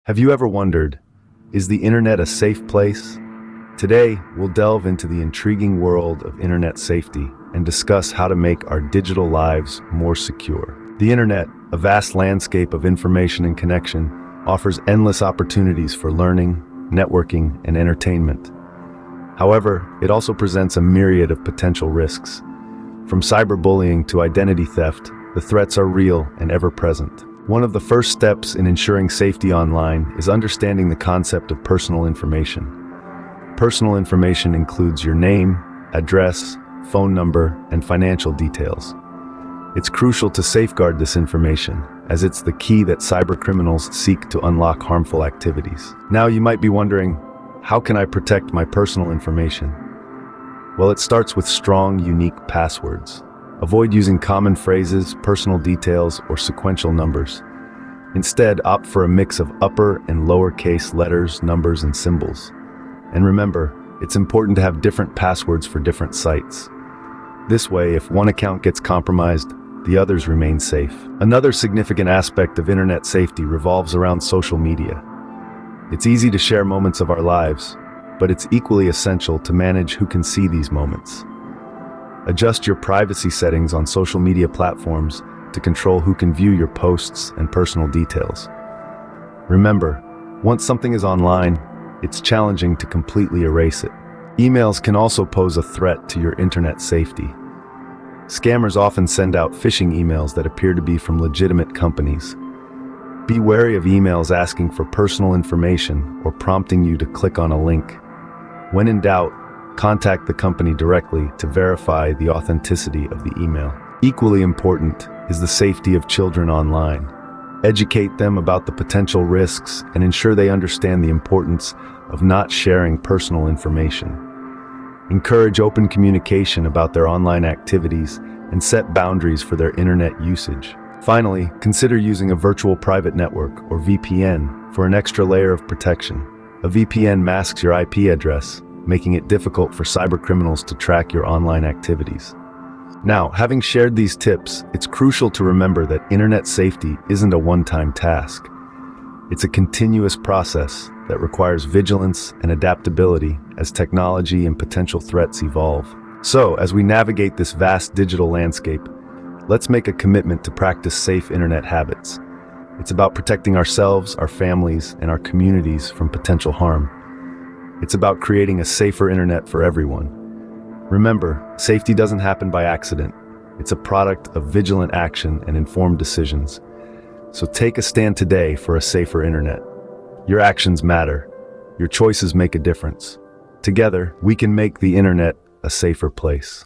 Have you ever wondered, is the internet a safe place? Today, we'll delve into the intriguing world of internet safety and discuss how to make our digital lives more secure. The internet, a vast landscape of information and connection, offers endless opportunities for learning, networking, and entertainment. However, it also presents a myriad of potential risks. From cyberbullying to identity theft, the threats are real and ever-present. One of the first steps in ensuring safety online is understanding the concept of personal information. Personal information includes your name, address, phone number, and financial details. It's crucial to safeguard this information, as it's the key that cybercriminals seek to unlock harmful activities. Now you might be wondering, how can I protect my personal information? Well, it starts with strong, unique passwords. Avoid using common phrases, personal details, or sequential numbers. Instead, opt for a mix of upper and lowercase letters, numbers, and symbols. And remember, it's important to have different passwords for different sites. This way, if one account gets compromised, the others remain safe. Another significant aspect of internet safety revolves around social media. It's easy to share moments of our lives, but it's equally essential to manage who can see these moments. Adjust your privacy settings on social media platforms to control who can view your posts and personal details. Remember, once something is online, it's challenging to completely erase it. Emails can also pose a threat to your internet safety. Scammers often send out phishing emails that appear to be from legitimate companies. Be wary of emails asking for personal information or prompting you to click on a link. When in doubt, contact the company directly to verify the authenticity of the email. Equally important is the safety of children online. Educate them about the potential risks and ensure they understand the importance of not sharing personal information. Encourage open communication about their online activities and set boundaries for their internet usage. Finally, consider using a virtual private network, or VPN, for an extra layer of protection. A VPN masks your IP address, making it difficult for cybercriminals to track your online activities. Now, having shared these tips, it's crucial to remember that internet safety isn't a one-time task. It's a continuous process that requires vigilance and adaptability as technology and potential threats evolve. So, as we navigate this vast digital landscape, let's make a commitment to practice safe internet habits. It's about protecting ourselves, our families, and our communities from potential harm. It's about creating a safer internet for everyone. Remember, safety doesn't happen by accident. It's a product of vigilant action and informed decisions. So take a stand today for a safer internet. Your actions matter. Your choices make a difference. Together, we can make the internet a safer place.